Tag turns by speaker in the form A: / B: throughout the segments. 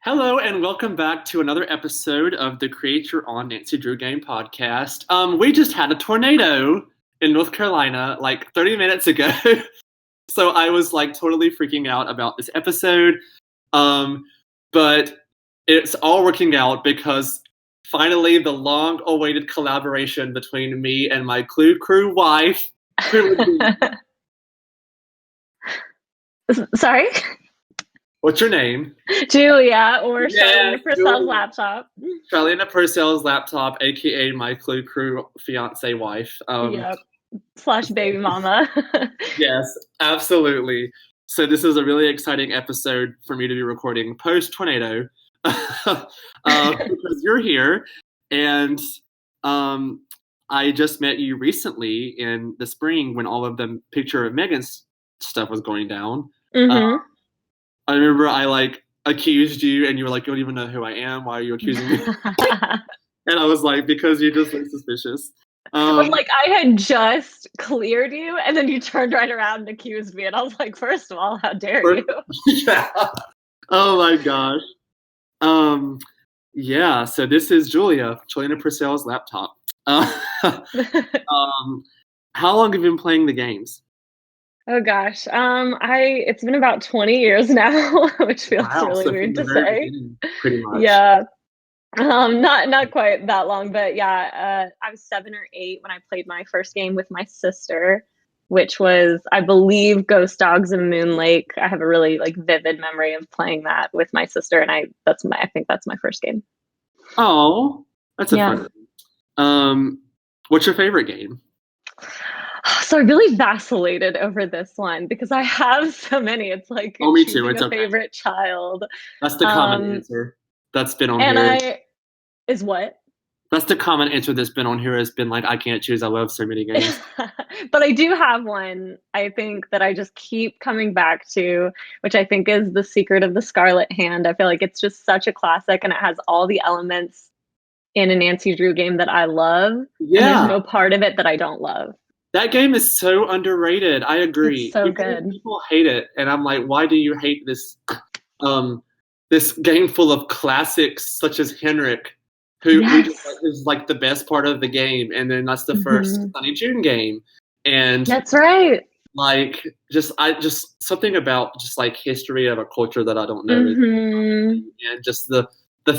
A: Hello and welcome back to another episode of the Create Your Own Nancy Drew Game podcast. We just had a tornado in North Carolina like 30 minutes ago. So I was like totally freaking out about this episode. But it's all working out because finally the long-awaited collaboration between me and my Clue Crew wife.
B: Sorry?
A: What's your name?
B: Julia, or Charlene Apurcellslaptop laptop.
A: Charlene Apurcellslaptop laptop, aka my Clue Crew fiance wife.
B: Yep. Slash baby mama.
A: Yes, absolutely. So this is a really exciting episode for me to be recording post-tornado because you're here, and I just met you recently in the spring when all of the picture of Megan's stuff was going down.
B: Mm-hmm.
A: I remember I like accused you and you were like, you don't even know who I am. Why are you accusing me? And I was like, because you just look suspicious.
B: Like I had just cleared you and then you turned right around and accused me. And I was like, first of all, how dare you?
A: Yeah. Oh my gosh. Yeah, so this is Julia, Charlene Apurcellslaptop laptop. How long have you been playing the games?
B: Oh gosh, it's been about 20 years now, which feels really weird to say.
A: Pretty much.
B: Yeah, not quite that long, but yeah, I was 7 or 8 when I played my first game with my sister, which was, I believe, Ghost Dogs and Moon Lake. I have a really vivid memory of playing that with my sister, and I think that's my first game.
A: Oh, that's a fun game. What's your favorite game?
B: So I really vacillated over this one because I have so many. It's like
A: me too. It's
B: a favorite child.
A: That's the common answer that's been on
B: and
A: here.
B: Is what?
A: That's the common answer that's been on here has been like, I can't choose. I love so many games.
B: But I do have one, I think, that I just keep coming back to, which I think is The Secret of the Scarlet Hand. I feel like it's just such a classic and it has all the elements in a Nancy Drew game that I love.
A: Yeah.
B: And there's no part of it that I don't love.
A: That game is so underrated. I agree.
B: It's so good.
A: People hate it, and I'm like, why do you hate this? This game full of classics such as Henrik, who is like the best part of the game, and then that's the first Sunny June game, and
B: that's right.
A: Like, just something about just like history of a culture that I don't know, and just the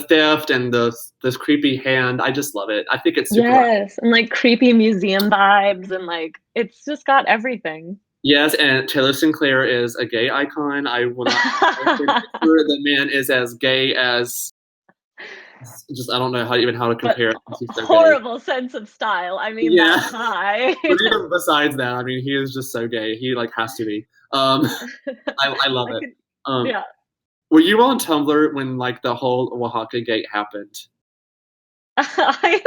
A: theft and this creepy hand. I just love it. I think it's super
B: and like creepy museum vibes and like it's just got everything.
A: Yes, and Taylor Sinclair is a gay icon. I will not sure the man is as gay as I don't know how to compare.
B: Horrible sense of style. I mean, that's high.
A: But even besides that, I mean, he is just so gay. He like has to be. I love it.
B: Yeah.
A: Were you on Tumblr when like the whole Oaxaca Gate happened?
B: I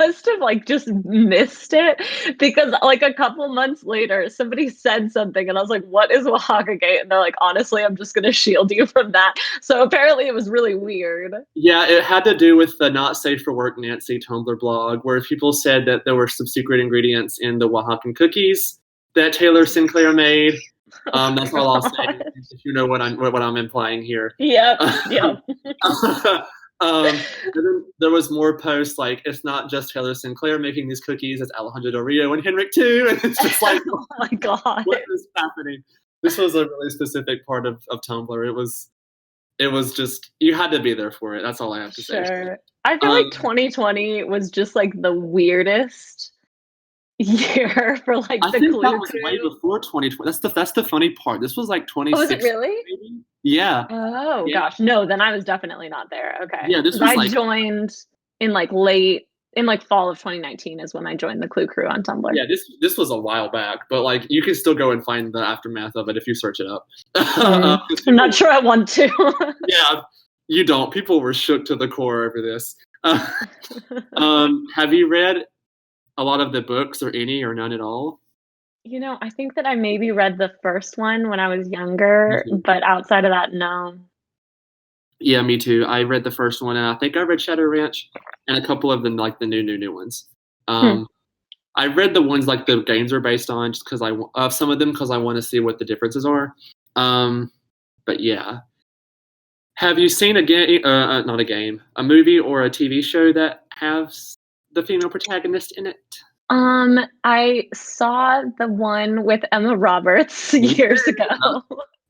B: must have just missed it because like a couple months later somebody said something and I was like, what is Oaxaca Gate? And they're like, honestly, I'm just gonna shield you from that. So apparently it was really weird. Yeah,
A: it had to do with the Not Safe for Work Nancy Tumblr blog where people said that there were some secret ingredients in the Oaxacan cookies that Taylor Sinclair made. That's all I'll say. If you know what I'm implying here.
B: Yep.
A: And then there was more posts like, it's not just Taylor Sinclair making these cookies, it's Alejandro Del Rio and Henrik too. And it's just like,
B: oh my god,
A: what is happening? This was a really specific part of Tumblr. It was just, you had to be there for it. That's all I have to say.
B: Sure. I feel like 2020 was just like the weirdest year for like
A: I think that was way before 2020. That's the funny part. This was like 2016.
B: Oh, was it really?
A: Maybe? Yeah.
B: Oh gosh, no. Then I was definitely not there. Okay.
A: Yeah, this was
B: I joined in fall of 2019 is when I joined the Clue Crew on Tumblr.
A: Yeah, this was a while back, but like you can still go and find the aftermath of it if you search it up.
B: I'm not sure I want to.
A: Yeah, you don't. People were shook to the core over this. Have you read a lot of the books or any or none at all?
B: You know, I think that I maybe read the first one when I was younger, but outside of that, no.
A: Yeah, me too. I read the first one, and I think I read Shadow Ranch and a couple of them, like the new ones. I read the ones like the games are based on, just because some of them because I want to see what the differences are. But yeah, Have you seen a game? Not a game, a movie or a TV show that has the female protagonist in it?
B: I saw the one with Emma Roberts years ago.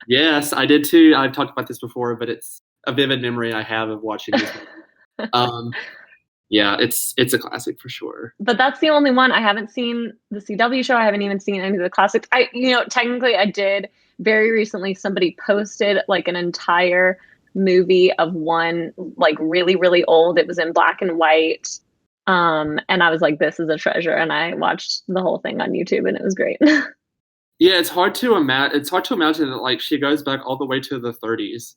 A: Yes, I did too. I've talked about this before, but it's a vivid memory I have of watching this movie. Yeah, it's a classic for sure.
B: But that's the only one. I haven't seen the CW show. I haven't even seen any of the classics. Technically I did very recently. Somebody posted like an entire movie of one, like really, really old. It was in black and white. And I was like, this is a treasure. And I watched the whole thing on YouTube and it was great.
A: Yeah, it's hard to imagine that like she goes back all the way to the 30s.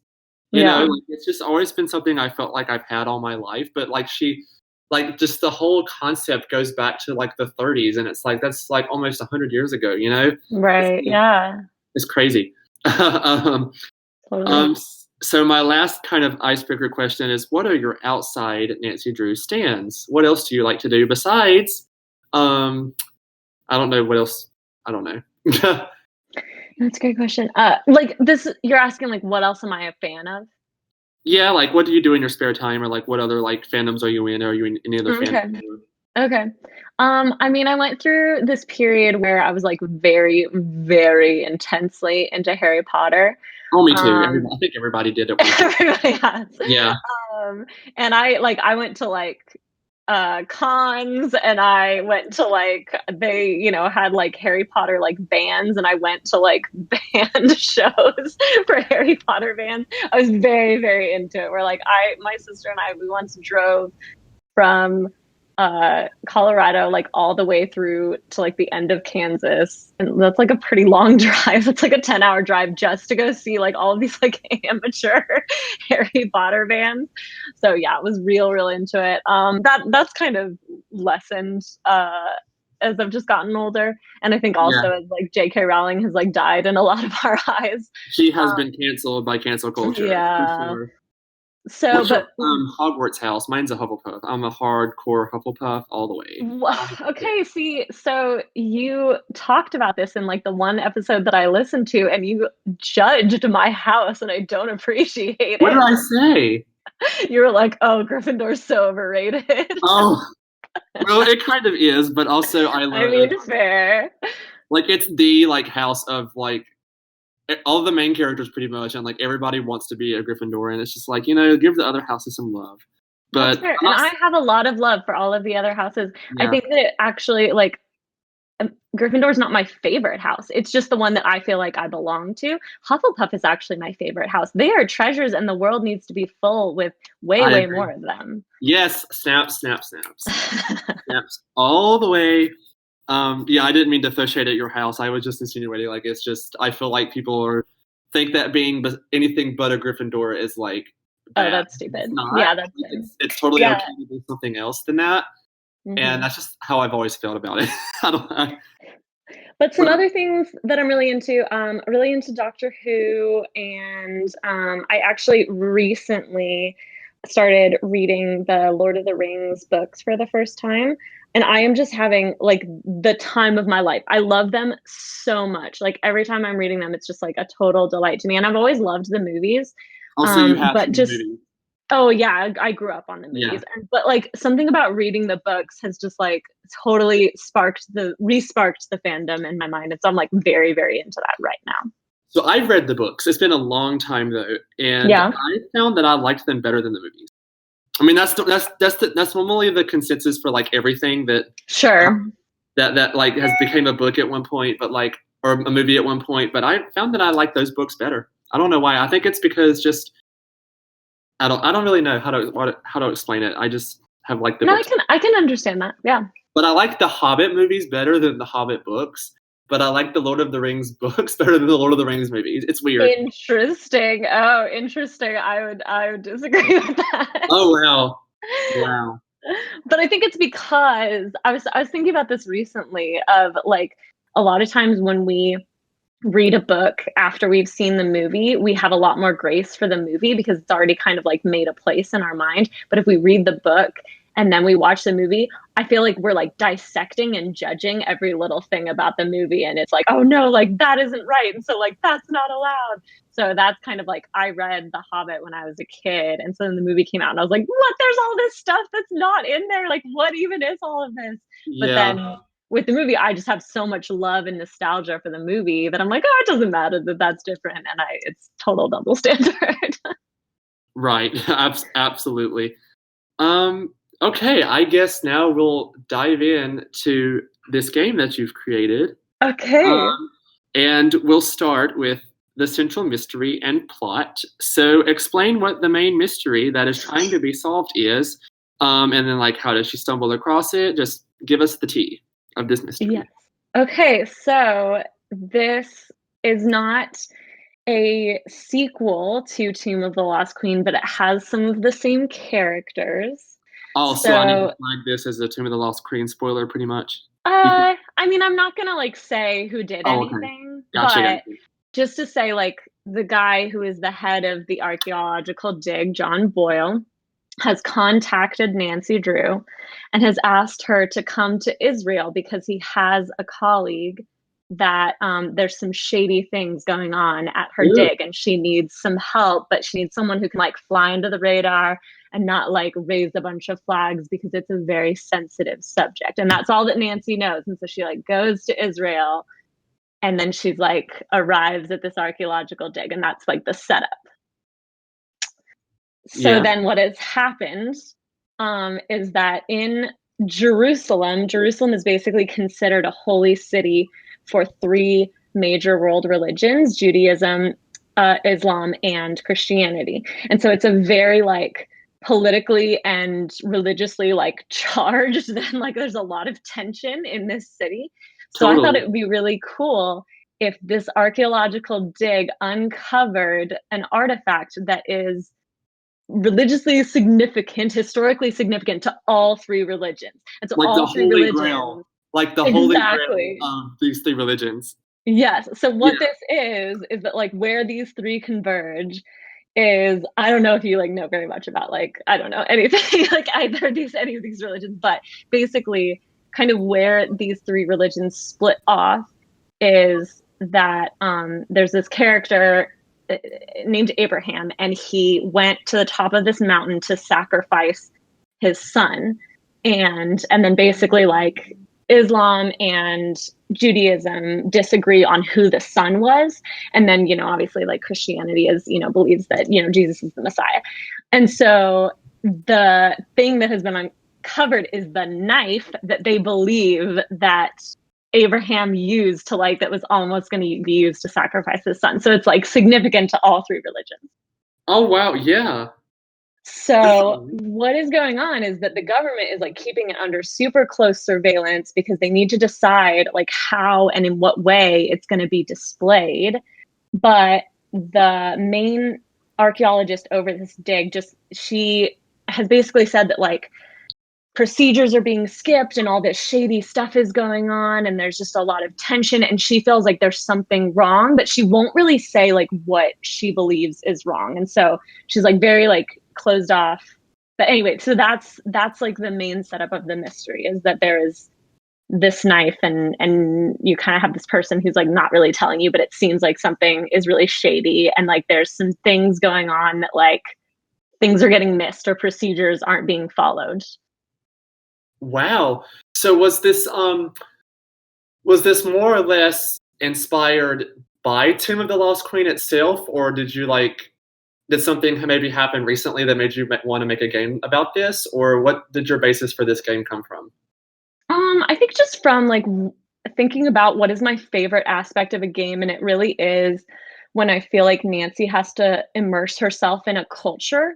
A: You know, like, it's just always been something I felt like I've had all my life, but like just the whole concept goes back to like the 30s, and it's like that's like almost 100 years ago, you know?
B: Right. Yeah.
A: It's crazy.
B: Totally.
A: So my last kind of icebreaker question is, what are your outside Nancy Drew stands? What else do you like to do besides? I don't know what else. I don't know.
B: That's a great question. Like this, you're asking like, what else am I a fan of?
A: Yeah, like what do you do in your spare time, or like what other like fandoms are you in? Or are you in any other fandoms?
B: Okay. I mean, I went through this period where I was like very, very intensely into Harry Potter.
A: Oh, me too. I think everybody did it.
B: Everybody has.
A: Yeah.
B: And I went to like cons, and I went to like they had like Harry Potter like bands, and I went to like band shows for Harry Potter bands. I was very, very into it. Where like my sister and I, we once drove from Colorado like all the way through to like the end of Kansas, and that's like a pretty long drive. It's like a 10-hour drive just to go see like all of these like amateur Harry Potter bands. So yeah, I was real into it. That's kind of lessened as I've just gotten older, and I think also as like J.K. Rowling has like died in a lot of our eyes.
A: She has been canceled by cancel culture.
B: Yeah.
A: For sure.
B: So,
A: but Hogwarts house. Mine's a Hufflepuff. I'm a hardcore Hufflepuff all the way.
B: Okay, see, so you talked about this in like the one episode that I listened to, and you judged my house, and I don't appreciate it.
A: What did I say?
B: You were like, "Oh, Gryffindor's so overrated."
A: Oh, well, it kind of is, but also I love.
B: I mean, fair.
A: Like it's the like house of like. All the main characters pretty much, and like everybody wants to be a Gryffindor, and it's just like, give the other houses some love. But
B: and I have a lot of love for all of the other houses. Yeah. I think that actually like Gryffindor's not my favorite house. It's just the one that I feel like I belong to. Hufflepuff is actually my favorite house. They are treasures, and the world needs to be full with way more of them.
A: Yes, snaps. Snaps all the way. Yeah, I didn't mean to throw shade at your house. I was just insinuating, like, it's just, I feel like people think that being anything but a Gryffindor is like bad.
B: Oh, that's stupid.
A: Yeah, that's it's totally okay to do something else than that. Mm-hmm. And that's just how I've always felt about it. I don't know.
B: But some other things that I'm really into Doctor Who, and I actually recently started reading the Lord of the Rings books for the first time. And I am just having like the time of my life. I love them so much. Like every time I'm reading them, it's just like a total delight to me. And I've always loved the movies.
A: Also, you have but just movies.
B: Oh yeah, I grew up on the movies. Yeah. But like something about reading the books has just like totally re-sparked the fandom in my mind. And so I'm like very, very into that right now.
A: So I've read the books. It's been a long time though, and I found that I liked them better than the movies. I mean, that's normally the consensus for like everything that that like has become a book at one point, but like or a movie at one point. But I found that I like those books better. I don't know why. I think it's because just I don't really know how to explain it. I just have like the.
B: No, I can understand that. Yeah.
A: But I like the Hobbit movies better than the Hobbit books. But I like the Lord of the Rings books better than the Lord of the Rings movies. It's weird.
B: Interesting. Oh, interesting. I would disagree with that.
A: Oh wow.
B: But I think it's because I was thinking about this recently of like a lot of times when we read a book after we've seen the movie, we have a lot more grace for the movie because it's already kind of like made a place in our mind. But if we read the book and then we watch the movie, I feel like we're like dissecting and judging every little thing about the movie. And it's like, oh no, like that isn't right. And so like, that's not allowed. So that's kind of like, I read The Hobbit when I was a kid. And so then the movie came out and I was like, what? There's all this stuff that's not in there. Like, what even is all of this? But then with the movie, I just have so much love and nostalgia for the movie that I'm like, oh, it doesn't matter that that's different. And it's total double standard.
A: Right. Absolutely. Okay, I guess now we'll dive in to this game that you've created.
B: Okay.
A: And we'll start with the central mystery and plot. So explain what the main mystery that is trying to be solved is, and then like how does she stumble across it? Just give us the tea of this mystery.
B: Yes. Okay, so this is not a sequel to Tomb of the Lost Queen, but it has some of the same characters.
A: Oh, so I need to flag this as a Tomb of the Lost Queen spoiler, pretty much.
B: I mean, I'm not gonna like say who did anything,
A: gotcha.
B: But just to say, like, the guy who is the head of the archaeological dig, John Boyle, has contacted Nancy Drew and has asked her to come to Israel because he has a colleague that there's some shady things going on at her dig and she needs some help, but she needs someone who can like fly under the radar and not like raise a bunch of flags because it's a very sensitive subject. And that's all that Nancy knows. And so she like goes to Israel and then she's like arrives at this archaeological dig, and that's like the setup. So then what has happened is that in Jerusalem is basically considered a holy city for three major world religions: Judaism, Islam, and Christianity. And so it's a very like politically and religiously like charged, then like there's a lot of tension in this city. So I thought it would be really cool if this archaeological dig uncovered an artifact that is religiously significant, historically significant to all three religions. And so
A: like
B: all
A: the
B: three
A: Holy
B: religions,
A: Grail, like the Holy Grail of these three religions.
B: Yes. So what this is that like where these three converge is, I don't know if you like know very much about like, I don't know anything like either of these, any of these religions, but basically kind of where these three religions split off is that there's this character named Abraham, and he went to the top of this mountain to sacrifice his son. And then basically like Islam and Judaism disagree on who the son was. And then, you know, obviously like Christianity is, you know, believes that, you know, Jesus is the Messiah. And so the thing that has been uncovered is the knife that they believe that Abraham used to like, that was almost going to be used to sacrifice his son. So it's like significant to all three religions.
A: Oh, wow. Yeah.
B: So what is going on is that the government is like keeping it under super close surveillance because they need to decide like how and in what way it's going to be displayed. But the main archaeologist over this dig, she has basically said that like procedures are being skipped and all this shady stuff is going on and there's just a lot of tension, and she feels like there's something wrong, but she won't really say like what she believes is wrong. And so she's like very like closed off. But anyway, so that's like the main setup of the mystery, is that there is this knife and you kind of have this person who's like not really telling you, but it seems like something is really shady, and like there's some things going on that like things are getting missed or procedures aren't being followed.
A: Wow. So was this more or less inspired by Tomb of the Lost Queen itself, or did something maybe happen recently that made you want to make a game about this, or what did your basis for this game come from?
B: I think just from like thinking about what is my favorite aspect of a game, and it really is when I feel like Nancy has to immerse herself in a culture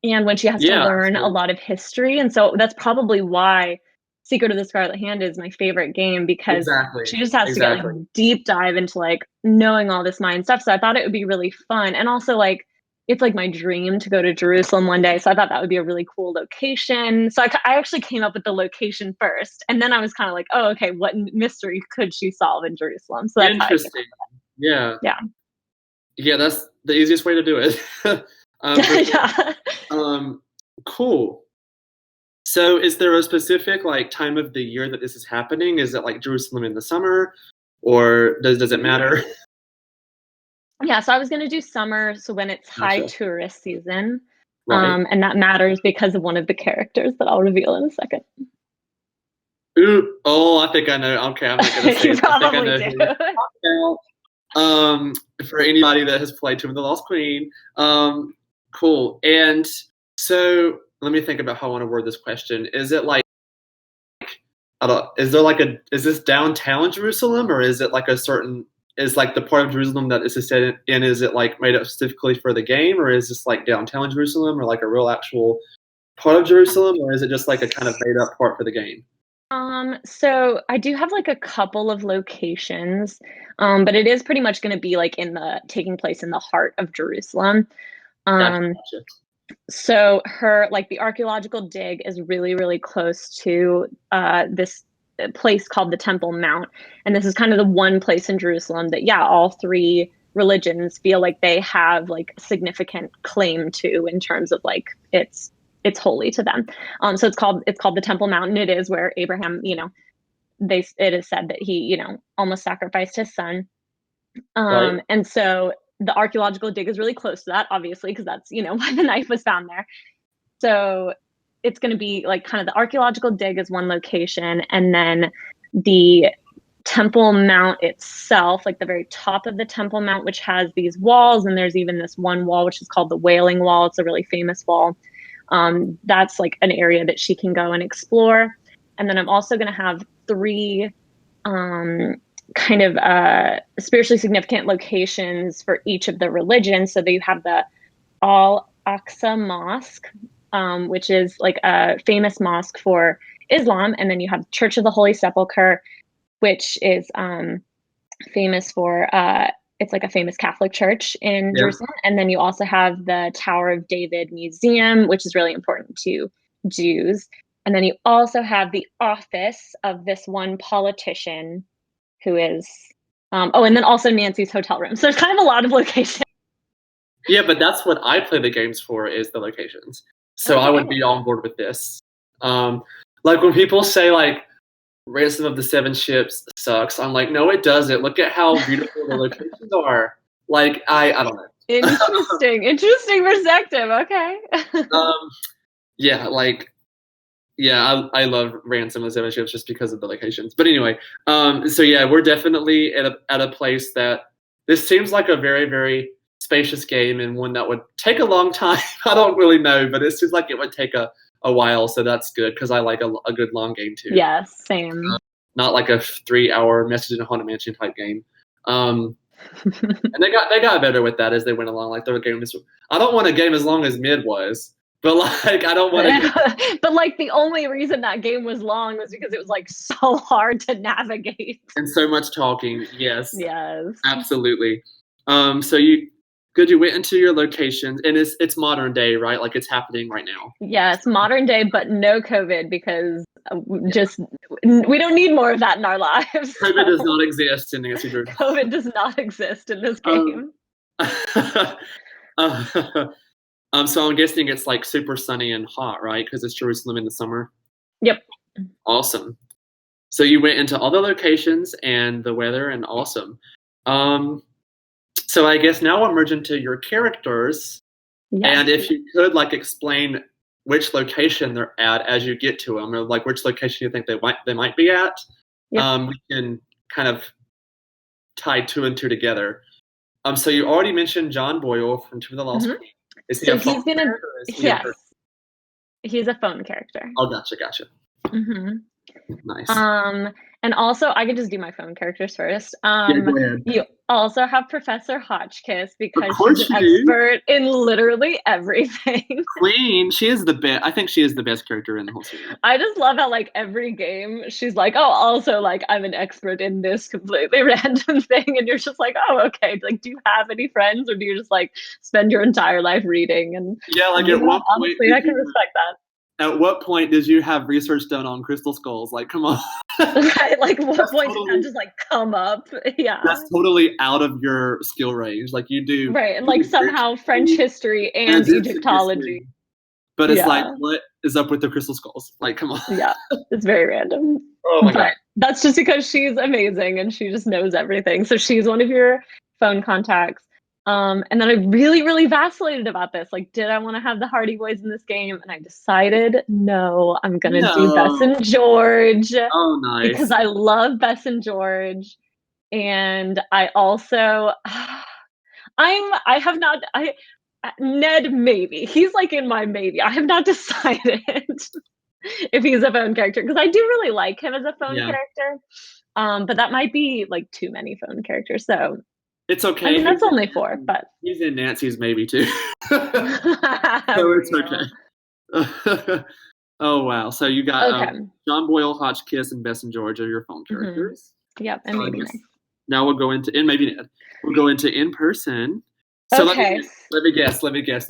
B: and when she has to learn a lot of history. And so that's probably why Secret of the Scarlet Hand is my favorite game, because she just has to get like deep dive into like knowing all this Mayan stuff. So I thought it would be really fun. And also like, it's like my dream to go to Jerusalem one day. So I thought that would be a really cool location. So I actually came up with the location first. And then I was kind of like, oh, okay, what mystery could she solve in Jerusalem? So that's
A: interesting. Yeah.
B: Yeah.
A: Yeah, that's the easiest way to do it.
B: Yeah.
A: Cool. So is there a specific like time of the year that this is happening? Is it like Jerusalem in the summer, or does it matter?
B: Yeah, so I was gonna do summer, so when it's high
A: Gotcha.
B: tourist season.
A: Right.
B: And that matters because of one of the characters that I'll reveal in a second.
A: Ooh, oh, I think I know. Okay, I'm not gonna say
B: You
A: it. I think I
B: probably
A: know
B: do.
A: who you're talking about. For anybody that has played Tomb of the Lost Queen, cool. And so let me think about how I want to word this question. Is it like is this downtown Jerusalem, or is it like is like the part of Jerusalem that this is set in, is it like made up specifically for the game, or is this like downtown Jerusalem, or like a real actual part of Jerusalem, or is it just like a kind of made up part for the game?
B: So I do have like a couple of locations, but it is pretty much going to be like taking place in the heart of Jerusalem.
A: Gotcha.
B: So the archaeological dig is really, really close to this place called the Temple Mount. And this is kind of the one place in Jerusalem that, yeah, all three religions feel like they have like significant claim to in terms of like it's holy to them. So it's called the Temple Mount, and it is where Abraham, it is said that he, almost sacrificed his son.
A: Right.
B: And so the archaeological dig is really close to that, obviously, because that's, why the knife was found there. So it's going to be like kind of the archaeological dig is one location, and then the Temple Mount itself, like the very top of the Temple Mount, which has these walls, and there's even this one wall which is called the Wailing Wall. It's a really famous wall. That's like an area that she can go and explore. And then I'm also going to have three kind of spiritually significant locations for each of the religions. So that you have the Al-Aqsa Mosque, which is like a famous mosque for Islam. And then you have Church of the Holy Sepulchre, which is famous for, it's like a famous Catholic church in Jerusalem. And then you also have the Tower of David Museum, which is really important to Jews. And then you also have the office of this one politician who is, and then also Nancy's hotel room. So there's kind of a lot of locations.
A: Yeah, but that's what I play the games for, is the locations. So I would be on board with this. Like when people say like Ransom of the Seven Ships sucks, I'm like, no, it doesn't. Look at how beautiful the locations are. Like I don't know.
B: Interesting perspective. Okay.
A: I love Ransom of the Seven Ships just because of the locations. But anyway, so yeah, we're definitely at a place that this seems like a very, very spacious game, and one that would take a long time. I don't really know, but it seems like it would take a while, so that's good because I like a good long game too.
B: Yes, same.
A: Not like a 3-hour Message in a Haunted Mansion type game. And they got better with that as they went along. Like their game is, I don't want a game as long as Mid was. But like, I don't want to.
B: But like, the only reason that game was long was because it was like so hard to navigate
A: and so much talking. Yes.
B: Yes.
A: Absolutely. So you went into your locations, and it's modern day, right? Like it's happening right now.
B: Yeah, it's modern day, but no COVID because we don't need more of that in our lives.
A: COVID does not exist in Nancy Drew.
B: COVID does not exist in this game.
A: So I'm guessing it's like super sunny and hot, right? Because it's Jerusalem in the summer.
B: Yep.
A: Awesome. So you went into all the locations and the weather, and awesome. So I guess now we'll merge into your characters. Yes. And if you could like explain which location they're at as you get to them, or like which location you think they might be at, yep. We can kind of tie 2 and 2 together. So you already mentioned John Boyle from Tomb of the Lost Queen. Is he a phone character?
B: Yes. He's a phone character.
A: Oh, gotcha.
B: Mm-hmm.
A: Nice.
B: And also, I could just do my phone characters first.
A: Yeah, go ahead.
B: You also have Professor Hodgkiss because she's an expert in literally everything.
A: Queen, she is the best. I think she is the best character in the whole series.
B: I just love how like every game she's like, oh, also like I'm an expert in this completely random thing, and you're just like, oh, okay. Like, do you have any friends, or do you just like spend your entire life reading? And
A: yeah, like at one point,
B: honestly, I can respect that.
A: At what point did you have research done on crystal skulls? Like, come on.
B: Right, like what point did that just like come up? Yeah.
A: That's totally out of your skill range. Like you do.
B: Right, and like somehow French history and Egyptology.
A: But it's like, what is up with the crystal skulls? Like, come on.
B: Yeah, it's very random.
A: Oh my God.
B: That's just because she's amazing and she just knows everything. So she's one of your phone contacts. And then I really, really vacillated about this. Like, did I want to have the Hardy Boys in this game? And I decided, no, I'm going to do Bess and George.
A: Oh, nice.
B: Because I love Bess and George. And I also, Ned, maybe. He's like in my maybe. I have not decided if he's a phone character, because I do really like him as a phone character. But that might be like too many phone characters. So
A: it's okay.
B: I mean, that's only 4, but
A: he's in Nancy's maybe too. So it's okay. Oh wow! So you got John Boyle, Hodgkiss, and Bess and George are your phone characters.
B: Yep, and maybe Ned.
A: Now we'll go into maybe Ned. We'll go into in person. So let me guess.
B: Yes,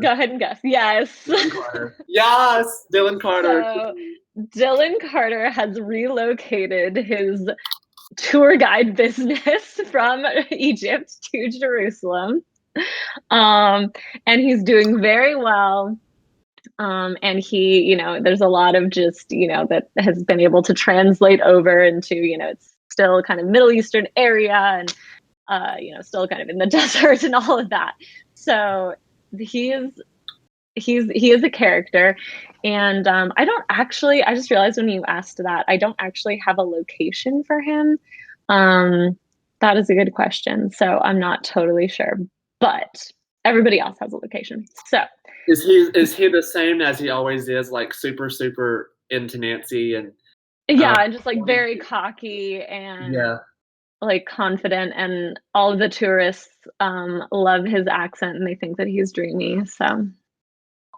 B: go ahead and guess. Yes.
A: Dylan Carter. Yes, Dylan Carter.
B: So, Dylan Carter has relocated his tour guide business from Egypt to Jerusalem. And he's doing very well. And he, there's a lot of just, that has been able to translate over into, it's still kind of Middle Eastern area and, still kind of in the desert and all of that. So he is a character. And I just realized when you asked that, I don't actually have a location for him. That is a good question. So I'm not totally sure, but everybody else has a location. So
A: is he the same as he always is, like super, super into Nancy and
B: and just like very cocky and like confident, and all of the tourists love his accent and they think that he's dreamy. So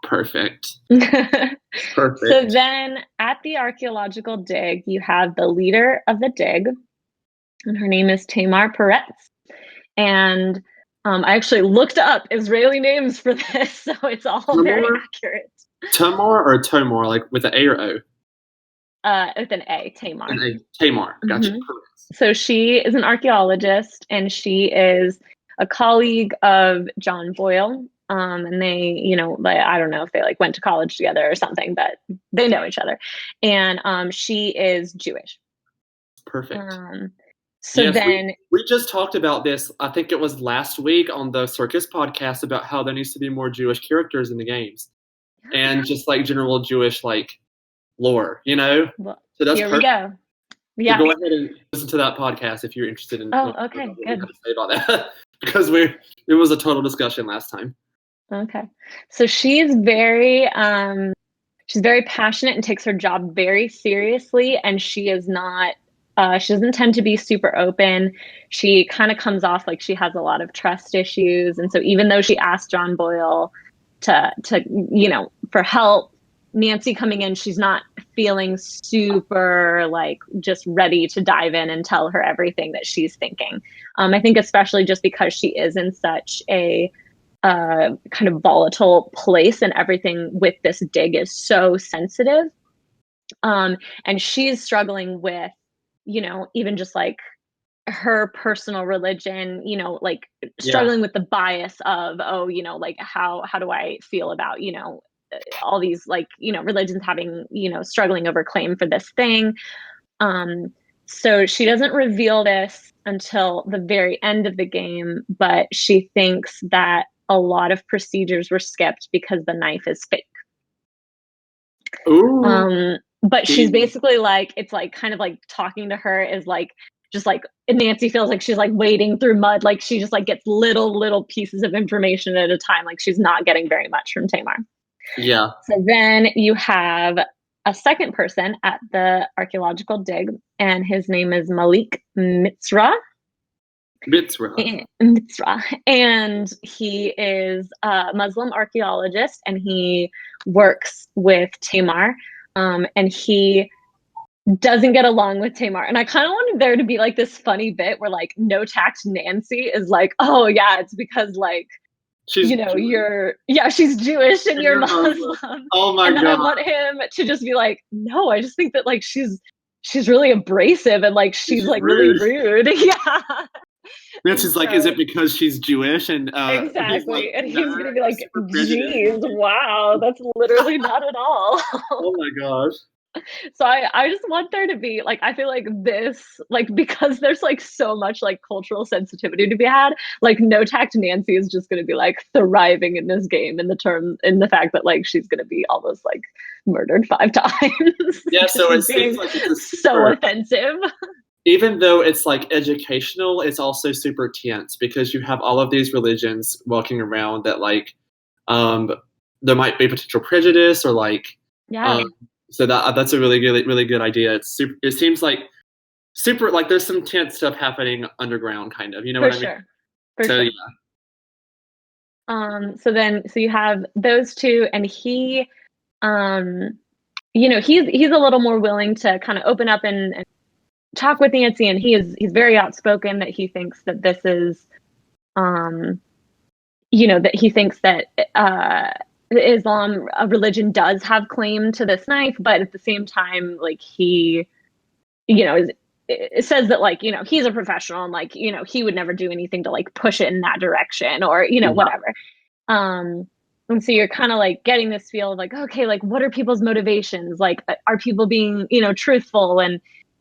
A: perfect.
B: So then at the archaeological dig, you have the leader of the dig, and her name is Tamar Peretz. And I actually looked up Israeli names for this, so it's all very accurate.
A: Tamar or Tomar, like with an A or O?
B: With an A, Tamar.
A: Tamar, gotcha.
B: Mm-hmm. So she is an archaeologist, and she is a colleague of John Boyle. And they, I don't know if they like went to college together or something, but they know each other. And she is Jewish.
A: Perfect.
B: We
A: just talked about this, I think it was last week on the Circus podcast, about how there needs to be more Jewish characters in the games. And just like general Jewish like lore,
B: Well,
A: so that's
B: here we go. Yeah.
A: So go ahead and listen to that podcast if you're interested in
B: okay, good.
A: What to say about that. Because it was a total discussion last time.
B: Okay. So she's very passionate and takes her job very seriously, and she is not she doesn't tend to be super open. She kind of comes off like she has a lot of trust issues. And so even though she asked John Boyle to for help, Nancy coming in, she's not feeling super like just ready to dive in and tell her everything that she's thinking. I think especially just because she is in such a kind of volatile place, and everything with this dig is so sensitive. And she's struggling with, even just like her personal religion, like struggling with the bias of, like how do I feel about, all these like, religions having, struggling over claim for this thing. So she doesn't reveal this until the very end of the game, but she thinks that a lot of procedures were skipped because the knife is fake.
A: Ooh.
B: But she's basically like, it's like kind of like talking to her is like, just like Nancy feels like she's like wading through mud. Like she just like gets little pieces of information at a time. Like she's not getting very much from Tamar.
A: Yeah.
B: So then you have a second person at the archaeological dig, and his name is Malik Mitzra. And he is a Muslim archaeologist, and he works with Tamar. And he doesn't get along with Tamar. And I kind of wanted there to be like this funny bit where like no tact Nancy is like, oh yeah, it's because like, she's she's Jewish and you're Muslim.
A: Oh my God.
B: I want him to just be like, no, I just think that like she's really abrasive and like she's like
A: rude.
B: really rude. Yeah.
A: Nancy's like, is it because she's Jewish? And
B: exactly. And he's gonna be
A: "No,
B: like,
A: super prejudiced."
B: geez, wow, that's literally not at all.
A: Oh my gosh.
B: So I just want there to be like, I feel like this, like, because there's like so much like cultural sensitivity to be had, like No Tact Nancy is just gonna be like thriving in this game in the fact that like she's gonna be almost like murdered 5 times.
A: Yeah, so it
B: being
A: seems like it's a
B: so
A: super,
B: offensive.
A: even though it's like educational, it's also super tense because you have all of these religions walking around that like there might be potential prejudice or like
B: Yeah.
A: so that's a really good idea. It's super, it seems like super like there's some tense stuff happening underground kind of, you know
B: For
A: what I mean?
B: sure. For
A: So
B: sure.
A: yeah.
B: So you have those two, and he, he's a little more willing to kind of open up and talk with Nancy, and he's very outspoken that he thinks that this is, that he thinks that Islam, a religion, does have claim to this knife, but at the same time, like he, it says that like he's a professional and like he would never do anything to like push it in that direction or whatever. And so you're kind of like getting this feel of like, okay, like what are people's motivations? Like, are people being truthful,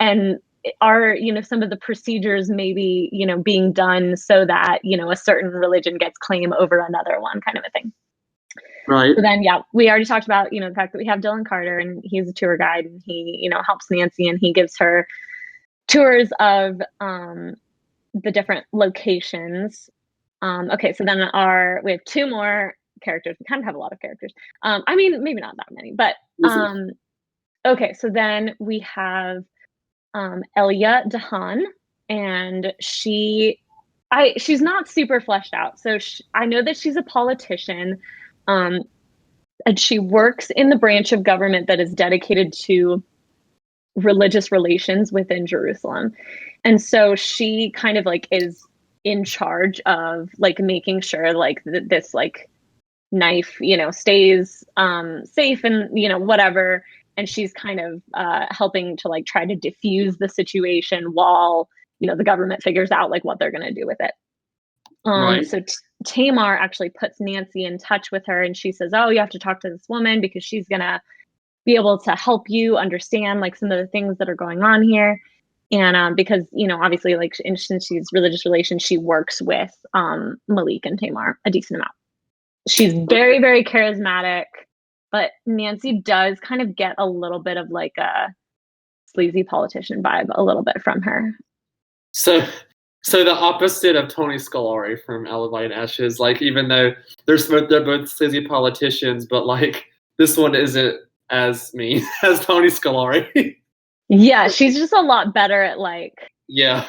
B: and are some of the procedures maybe being done so that a certain religion gets claim over another one, kind of a thing.
A: Right.
B: So then, yeah, we already talked about the fact that we have Dylan Carter, and he's a tour guide, and he helps Nancy, and he gives her tours of the different locations. Okay, so then we have 2 more characters. We kind of have a lot of characters. I mean, maybe not that many, but okay, so then we have Elia De Haan, and she's not super fleshed out. So I know that she's a politician, and she works in the branch of government that is dedicated to religious relations within Jerusalem. And so she kind of like is in charge of like making sure like this like knife stays safe and whatever, and she's kind of helping to like try to diffuse the situation while the government figures out like what they're going to do with it.
A: Right.
B: So Tamar actually puts Nancy in touch with her, and she says, oh, you have to talk to this woman because she's going to be able to help you understand like some of the things that are going on here. And because obviously like since she's religious relations, she works with Malik and Tamar a decent amount. She's very, very charismatic, but Nancy does kind of get a little bit of like a sleazy politician vibe a little bit from her.
A: So the opposite of Tony Scolari from Alibi and Ashes, like even though they're both sleazy politicians, but like this one isn't as mean as Tony Scolari.
B: Yeah, she's just a lot better at like.
A: Yeah.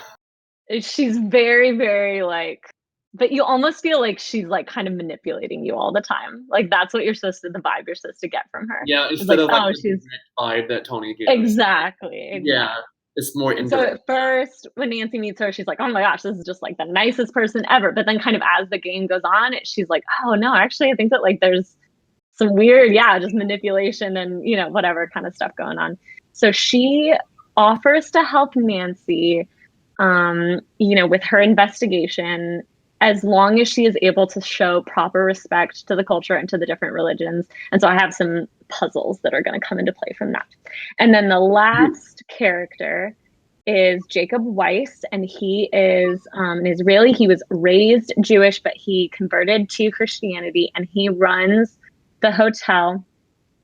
B: She's very, very like, but you almost feel like she's like kind of manipulating you all the time. Like that's what the vibe you're supposed to get from her.
A: Yeah, instead of like the vibe that Tony gives.
B: Exactly.
A: Yeah, it's more indirect.
B: So at first, when Nancy meets her, she's like, oh my gosh, this is just like the nicest person ever. But then kind of as the game goes on, she's like, oh no, actually, I think that like there's some weird, just manipulation and, whatever kind of stuff going on. So she offers to help Nancy, with her investigation, as long as she is able to show proper respect to the culture and to the different religions. And so I have some puzzles that are going to come into play from that. And then the last character is Jacob Weiss, and he is an Israeli. He was raised Jewish, but he converted to Christianity, and he runs the hotel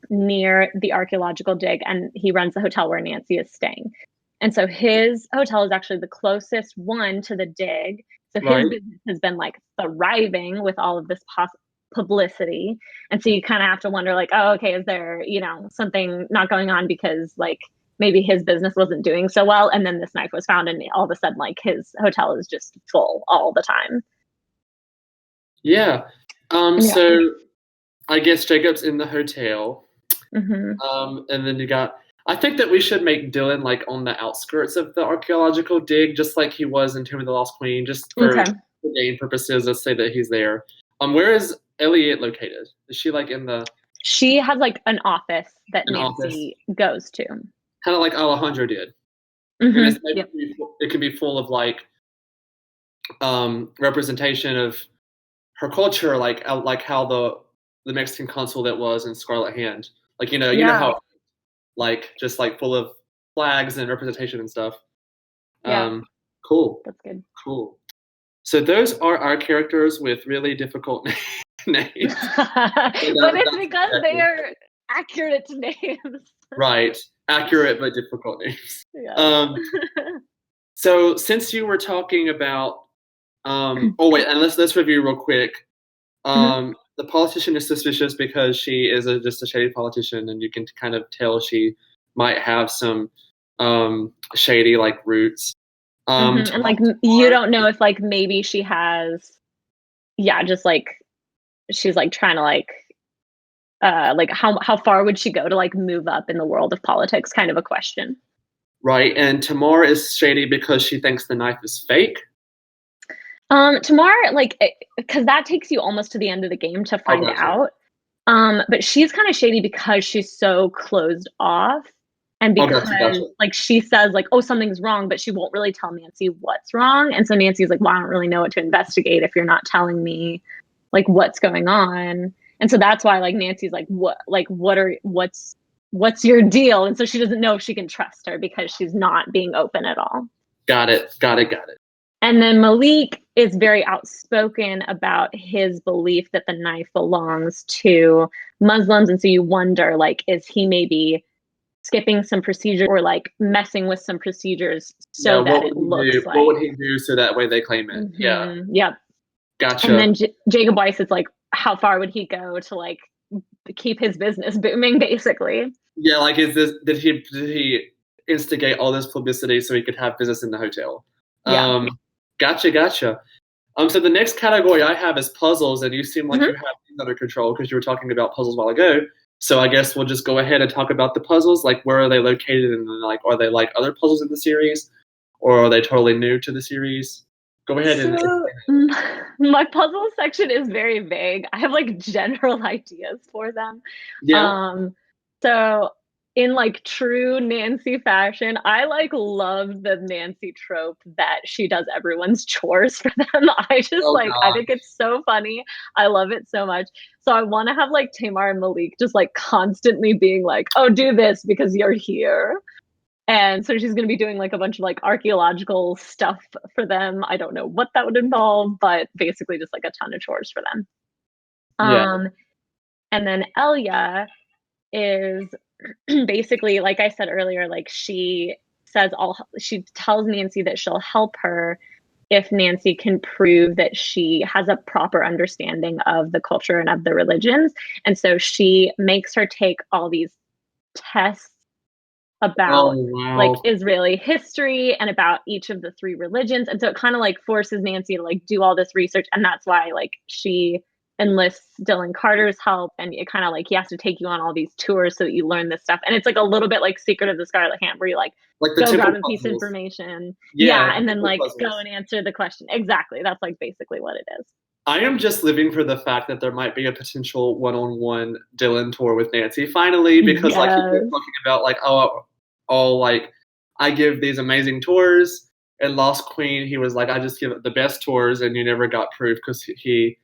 B: near the archaeological dig, and he runs the hotel where Nancy is staying. And so his hotel is actually the closest one to the dig. So his business has been like thriving with all of this publicity. And so you kind of have to wonder like, oh, okay, is there, something not going on because like maybe his business wasn't doing so well. And then this knife was found, and all of a sudden like his hotel is just full all the time.
A: Yeah. So I guess Jacob's in the hotel.
B: Mm-hmm.
A: And then you got, I think that we should make Dylan like on the outskirts of the archaeological dig, just like he was in Tomb of the Lost Queen, just for game purposes. Let's say that he's there. Where is Elliot located? Is she like in the?
B: She has like an office that Nancy goes to.
A: Kind of like Alejandro did.
B: Mm-hmm.
A: It could be full of like representation of her culture, like how the Mexican consulate was in Scarlet Hand. Like, you know how like just like full of flags and representation and stuff. Cool.
B: That's good.
A: Cool. So those are our characters with really difficult names.
B: But it's because they are accurate names.
A: Right. Accurate but difficult names.
B: Yeah.
A: So since you were talking about oh wait, and let's review real quick. The politician is suspicious because she is just a shady politician, and you can kind of tell she might have some shady like roots.
B: And like you don't know if like maybe she has, just like she's like trying to like how far would she go to like move up in the world of politics? Kind of a question.
A: Right, and Tamar is shady because she thinks the knife is fake.
B: Tamar, like, because that takes you almost to the end of the game to find out. But she's kind of shady because she's so closed off. And because like she says like, oh, something's wrong, but she won't really tell Nancy what's wrong. And so Nancy's like, well, I don't really know what to investigate if you're not telling me like what's going on. And so that's why like Nancy's like, what's your deal? And so she doesn't know if she can trust her because she's not being open at all.
A: Got it.
B: And then Malik is very outspoken about his belief that the knife belongs to Muslims. And so you wonder, like, is he maybe skipping some procedure or like messing with some procedures so that it looks like...
A: What would he do so that way they claim it? Yeah.
B: Yep.
A: Gotcha.
B: And then Jacob Weiss is like, how far would he go to like keep his business booming, basically?
A: Yeah, like did he instigate all this publicity so he could have business in the hotel?
B: Yeah.
A: Gotcha. So the next category I have is puzzles, and you seem like you have things under control because you were talking about puzzles a while ago. So I guess we'll just go ahead and talk about the puzzles. Like, where are they located, and like, are they like other puzzles in the series, or are they totally new to the series? Go ahead and.
B: My puzzle section is very vague. I have like general ideas for them.
A: Yeah.
B: So in like true Nancy fashion, I like love the Nancy trope that she does everyone's chores for them. I think it's so funny. I love it so much. So I want to have like Tamar and Malik just like constantly being like, oh, do this because you're here. And so she's going to be doing like a bunch of like archaeological stuff for them. I don't know what that would involve, but basically just like a ton of chores for them. And then Elia is basically, like I said earlier, like she tells Nancy that she'll help her if Nancy can prove that she has a proper understanding of the culture and of the religions. And so she makes her take all these tests about like Israeli history and about each of the three religions. And so it kind of like forces Nancy to like do all this research. And that's why like she enlists Dylan Carter's help, and it kind of like he has to take you on all these tours so that you learn this stuff. And it's like a little bit like Secret of the Scarlet Hand, where you like go grab a piece of information, and then like go and answer the question. Exactly, that's like basically what it is.
A: I am just living for the fact that there might be a potential one-on-one Dylan tour with Nancy finally, because like you were talking about like like I give these amazing tours. And Lost Queen, he was like, I just give the best tours, and you never got proof because he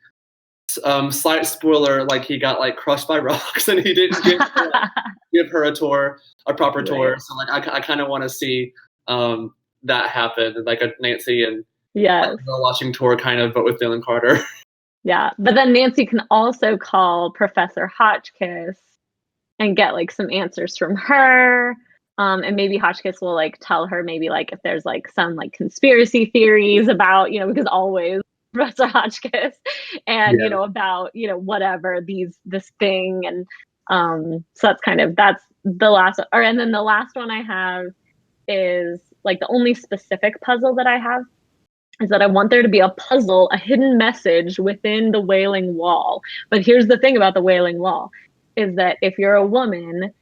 A: slight spoiler, like he got like crushed by rocks and he didn't give her a proper tour. So like I kind of want to see that happen, like a Nancy and like, watching tour kind of, but with Dylan Carter.
B: Yeah, but then Nancy can also call Professor Hodgkiss and get like some answers from her. And maybe Hodgkiss will like tell her maybe like if there's like some like conspiracy theories about, because always Professor Hodgkiss and about whatever this thing, and so that's the last, and then the last one I have is like the only specific puzzle that I have is that I want there to be a hidden message within the Wailing Wall. But here's the thing about the Wailing Wall is that if you're a woman,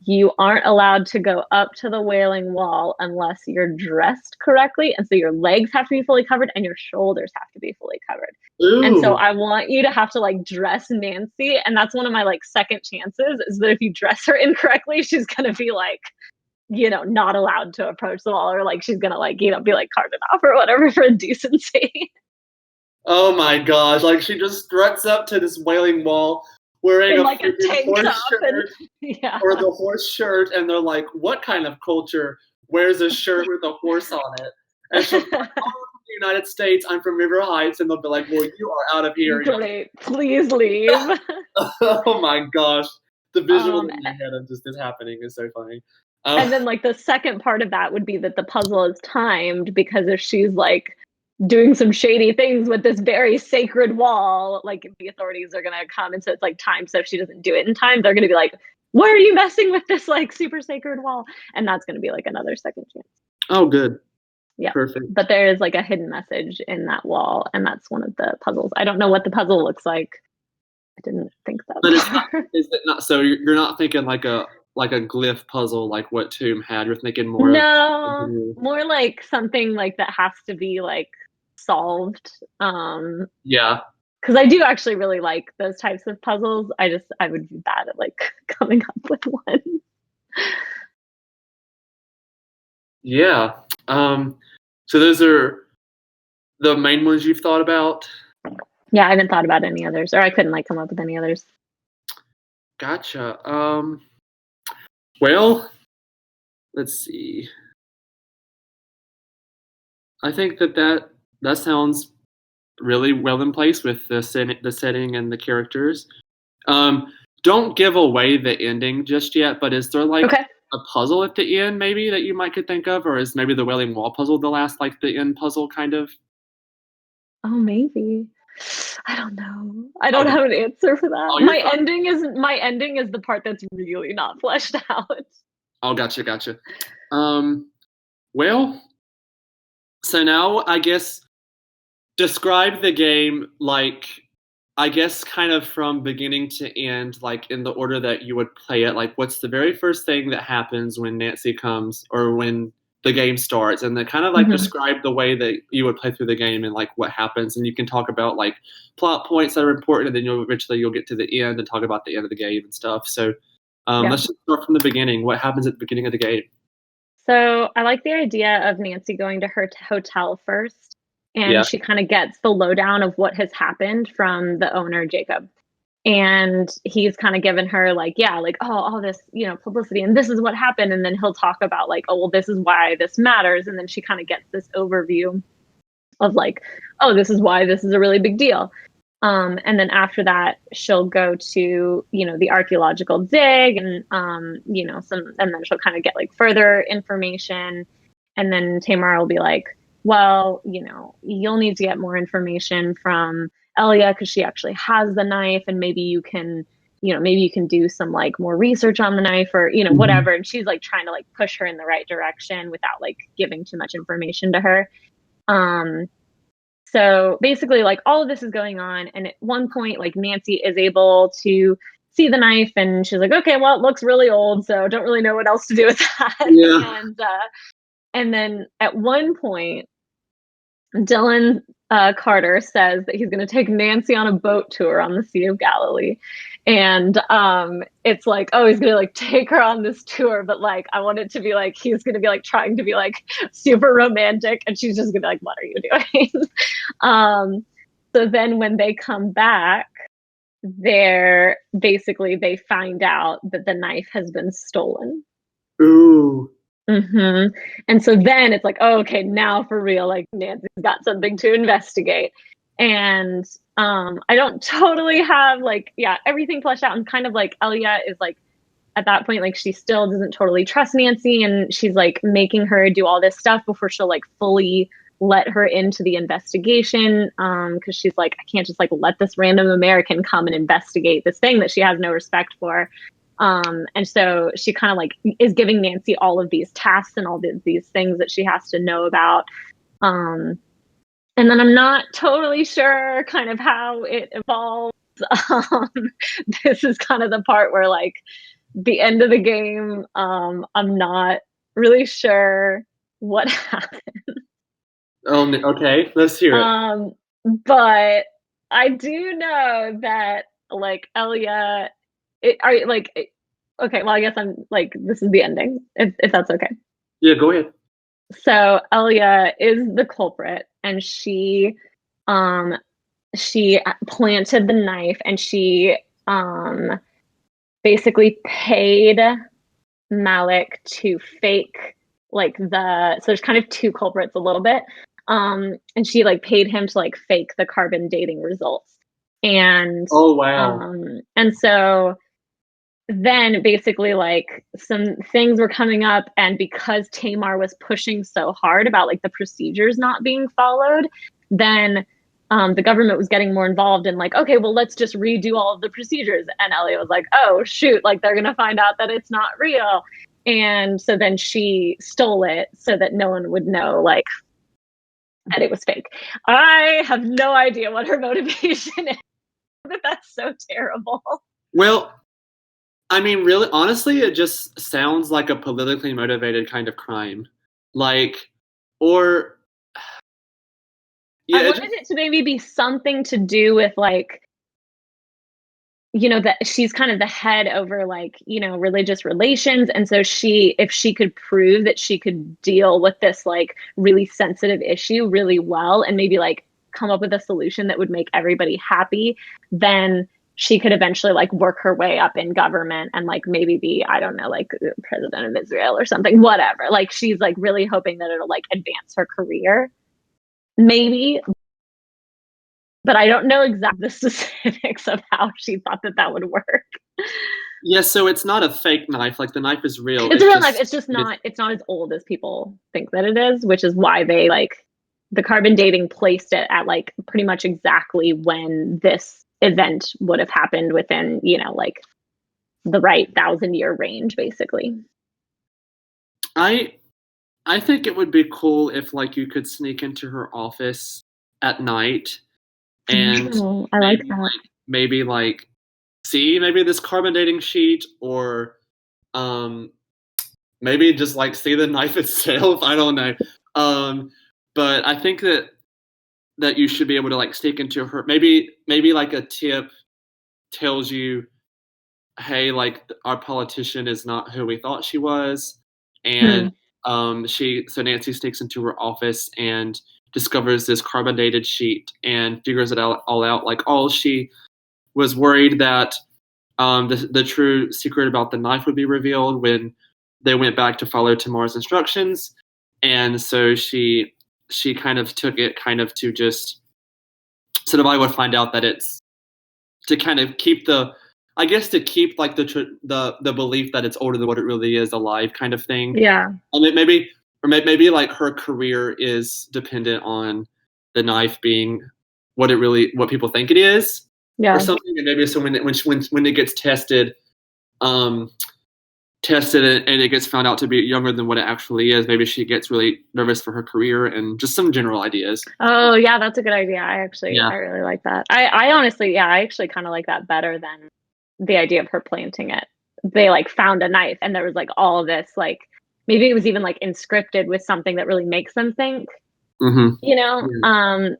B: you aren't allowed to go up to the Wailing Wall unless you're dressed correctly. And so your legs have to be fully covered and your shoulders have to be fully covered. Ooh. And so I want you to have to like dress Nancy. And that's one of my like second chances is that if you dress her incorrectly, she's going to be like not allowed to approach the wall, or like she's gonna like, be like carted off or whatever for indecency.
A: Oh my gosh! Like she just struts up to this Wailing Wall wearing
B: In
A: a
B: like a tank
A: horse
B: top
A: shirt or the horse shirt, and they're like, "What kind of culture wears a shirt with a horse on it?" And she'll be like, "Oh, I'm from the United States. I'm from River Heights," and they'll be like, "Well, you are out of here."
B: Great, please leave.
A: Oh my gosh! The visual in my head of just this happening is so funny.
B: And then like the second part of that would be that the puzzle is timed, because if she's like doing some shady things with this very sacred wall, like the authorities are gonna come, and so it's like timed. So if she doesn't do it in time, they're gonna be like, "Why are you messing with this like super sacred wall?" And that's gonna be like another second chance.
A: Oh, good.
B: Yeah,
A: perfect.
B: But there is like a hidden message in that wall, and that's one of the puzzles. I don't know what the puzzle looks like. I didn't think that.
A: But it's not. Is it not? So you're not thinking like a glyph puzzle like what Tomb had. You're thinking more.
B: No, more like something like that has to be like solved.
A: Yeah.
B: Because I do actually really like those types of puzzles. I would be bad at like coming up with one.
A: Yeah. So those are the main ones you've thought about?
B: Yeah, I haven't thought about any others, or I couldn't like come up with any others.
A: Gotcha. Well, let's see. I think that sounds really well in place with the setting and the characters. Don't give away the ending just yet, but is there like a puzzle at the end maybe that you might could think of, or is maybe the Wailing Wall puzzle the last like the end puzzle kind of?
B: Oh, maybe. I don't know. I don't have an answer for that. My ending is the part that's really not fleshed out.
A: Oh, gotcha. Well, so now I guess describe the game like, I guess kind of from beginning to end, like in the order that you would play it. Like, what's the very first thing that happens when Nancy comes, or when the game starts, and then kind of like describe the way that you would play through the game and like what happens. And you can talk about like plot points that are important, and then you'll get to the end and talk about the end of the game and stuff. So let's just start from the beginning. What happens at the beginning of the game?
B: So I like the idea of Nancy going to her hotel first, and she kind of gets the lowdown of what has happened from the owner, Jacob. And he's kind of given her like, all this, publicity, and this is what happened. And then he'll talk about like, oh, well, this is why this matters. And then she kind of gets this overview of like, oh, this is why this is a really big deal. And then after that, she'll go to, the archaeological dig, and, and then she'll kind of get like further information. And then Tamar will be like, well, you'll need to get more information from Elia, because she actually has the knife, and maybe you can do some like more research on the knife, or whatever. And she's like trying to like push her in the right direction without like giving too much information to her. So basically like all of this is going on, and at one point like Nancy is able to see the knife, and she's like, okay, well, it looks really old, so don't really know what else to do with that. And then at one point, Dylan Carter says that he's going to take Nancy on a boat tour on the Sea of Galilee. And it's like, oh, he's going to like take her on this tour. But like, I want it to be like, he's going to be like trying to be like super romantic. And she's just going to be like, what are you doing? So then when they come back, they find out that the knife has been stolen.
A: Ooh.
B: And so then it's like, oh, okay, now for real, like Nancy's got something to investigate. And I don't totally have like, everything fleshed out, and kind of like Elia is like, at that point, like she still doesn't totally trust Nancy, and she's like making her do all this stuff before she'll like fully let her into the investigation. Because she's like, I can't just like let this random American come and investigate this thing that she has no respect for. And so she kind of like is giving Nancy all of these tasks and all these things that she has to know about. And then I'm not totally sure kind of how it evolves. This is kind of the part where like the end of the game, I'm not really sure what happened.
A: Oh, okay. Let's hear it.
B: But I do know that like Elia, okay, well, I guess I'm like, this is the ending, if that's okay.
A: Yeah, go ahead.
B: So Elia is the culprit, and um, she planted the knife, and she basically paid Malik to fake like so there's kind of two culprits a little bit. And she like paid him to like fake the carbon dating results. And
A: Oh wow.
B: and so then basically like some things were coming up, and because Tamar was pushing so hard about like the procedures not being followed, then the government was getting more involved in like, okay, well, let's just redo all of the procedures. And Elliot was like, oh shoot, like they're gonna find out that it's not real. And so then she stole it so that no one would know like that it was fake. I have no idea what her motivation is, but that's so terrible.
A: Well, I mean, really, honestly, it just sounds like a politically motivated kind of crime. Like, or
B: I wanted it to maybe be something to do with like, you know, that she's kind of the head over like, you know, religious relations. And so if she could prove that she could deal with this like really sensitive issue really well, and maybe like come up with a solution that would make everybody happy, then she could eventually like work her way up in government and like maybe be, I don't know, like president of Israel or something, whatever. Like she's like really hoping that it'll like advance her career. Maybe, but I don't know exactly the specifics of how she thought that would work.
A: Yeah, so it's not a fake knife. Like the knife is real.
B: It's a real knife. It's just not. It's not as old as people think that it is, which is why they like the carbon dating placed it at like pretty much exactly when this event would have happened within, you know, like the right 1,000-year range, basically.
A: I think it would be cool if like you could sneak into her office at night and
B: I like that.
A: maybe like see maybe this carbon dating sheet, or maybe just like see the knife itself. I don't know. But I think that you should be able to like sneak into her. Maybe like a tip tells you, hey, like our politician is not who we thought she was, and so Nancy sneaks into her office and discovers this carbon dated sheet and figures it all out. Like, oh, she was worried that the true secret about the knife would be revealed when they went back to follow Tamar's instructions, and so she kind of took it kind of to just so nobody would find out that it's to kind of keep to keep like the belief that it's older than what it really is alive kind of thing.
B: Yeah.
A: And maybe like her career is dependent on the knife being what people think it is.
B: Yeah.
A: Or something. And maybe so when it gets tested and it gets found out to be younger than what it actually is, maybe she gets really nervous for her career, and just some general ideas.
B: Oh yeah, that's a good idea. I really like that. I honestly, I actually kind of like that better than the idea of her planting it. They like found a knife and there was like all of this, like maybe it was even like inscripted with something that really makes them think, you know,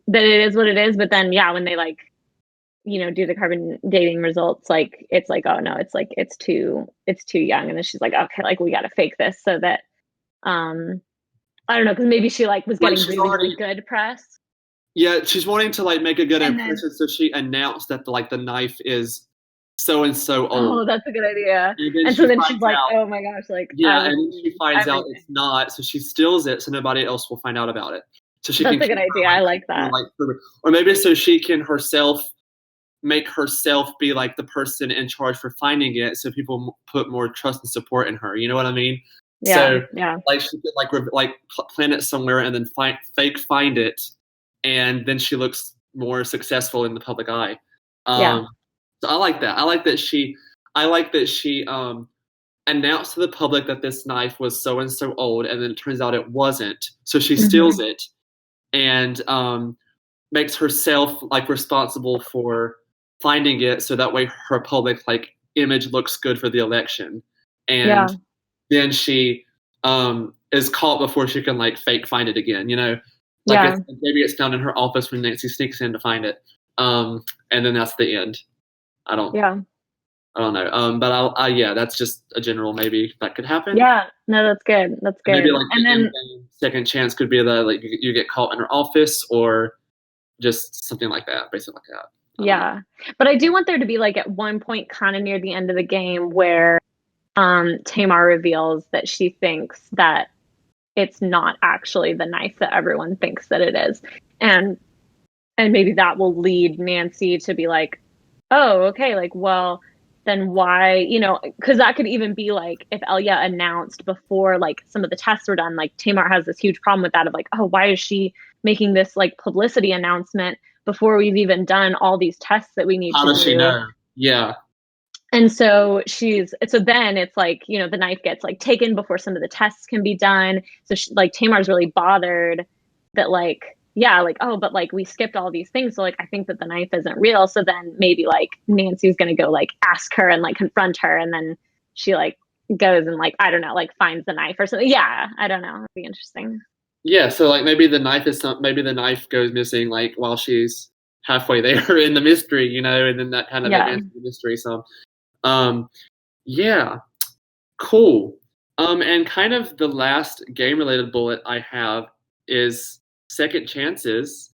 B: that it is what it is. But then, when they like, you know, do the carbon dating results, like it's like, oh no, it's like it's too young. And then she's like, okay, like we got to fake this so that I don't know, because maybe she like was getting really good press.
A: Yeah, she's wanting to like make a good impression, so she announced that the knife is so and so old.
B: Oh, that's a good idea. And so then she's like, oh my gosh, like
A: and then she finds out it's not, so she steals it so nobody else will find out about it. So she
B: that's a good idea. I like that.
A: Or maybe so she can make herself be like the person in charge for finding it, so people put more trust and support in her. You know what I mean?
B: Yeah.
A: Like she could like plant it somewhere and then find it, and then she looks more successful in the public eye. So I like that. I like that she announced to the public that this knife was so and so old, and then it turns out it wasn't. So she steals it and makes herself like responsible for finding it, so that way her public like image looks good for the election. And then she is caught before she can like fake find it again, you know? Like maybe it's found in her office when Nancy sneaks in to find it. And then that's the end. I don't I don't know. But yeah, that's just a general maybe that could happen.
B: Yeah, no, that's good. That's good.
A: Maybe like
B: and
A: the
B: then
A: in-game second chance could be that like you get caught in her office or just something like that, basically like that.
B: yeah, but I do want there to be like at one point, kind of near the end of the game, where Tamar reveals that she thinks that it's not actually the knife that everyone thinks that it is, and maybe that will lead Nancy to be like, oh, okay, like, well, then why, because that could even be like if Elia announced before like some of the tests were done, like Tamar has this huge problem with that of like, oh, why is she making this like publicity announcement before we've even done all these tests that we need to do?
A: How does she know? Yeah.
B: And so then it's like, the knife gets like taken before some of the tests can be done. So like Tamar's really bothered that like, yeah, like, oh, but like we skipped all these things. So like, I think that the knife isn't real. So then maybe like Nancy's going to go like ask her and like confront her. And then she like goes and like, I don't know, like finds the knife or something. Yeah. I don't know. It'd be interesting.
A: Yeah. So like maybe the knife goes missing like while she's halfway there in the mystery, and then that kind of advances the mystery some. Yeah, cool. And kind of the last game related bullet I have is second chances,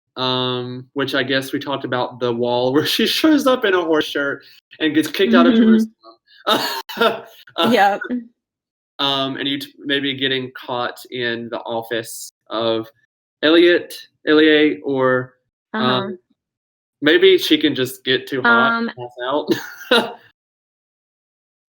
A: which I guess we talked about the wall where she shows up in a horse shirt and gets kicked out of Jerusalem.
B: Yeah.
A: And you maybe getting caught in the office of Elia, or maybe she can just get too hot and pass out.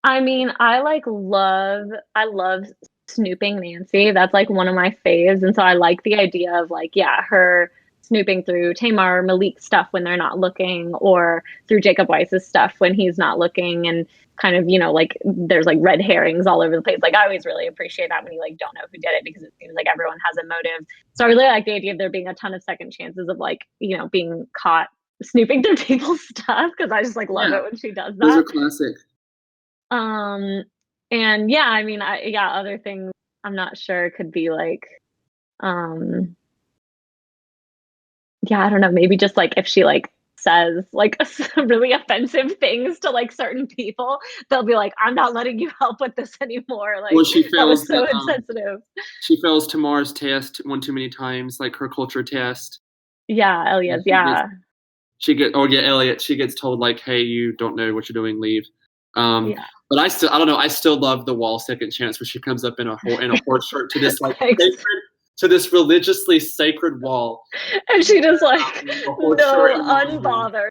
B: I mean, I love snooping Nancy. That's like one of my faves. And so I like the idea of like, yeah, her snooping through Tamar, Malik's stuff when they're not looking, or through Jacob Weiss's stuff when he's not looking, and kind of, like there's like red herrings all over the place. Like I always really appreciate that when you like don't know who did it, because it seems like everyone has a motive. So I really like the idea of there being a ton of second chances of like, being caught snooping through people's stuff, because I just like love it when she does that.
A: Those are classic.
B: And yeah, I mean, other things I'm not sure could be like, yeah, I don't know, maybe just like if she like says like really offensive things to like certain people, they'll be like, I'm not letting you help with this anymore. Like, well,
A: that was
B: so insensitive.
A: She fails Tamar's test one too many times, like her culture test.
B: Yeah, Elia's, yeah.
A: Elliot, she gets told like, hey, you don't know what you're doing, leave. But I don't know. I still love the wall second chance where she comes up in a horse shirt to this like to this religiously sacred wall,
B: and she just like unbothered.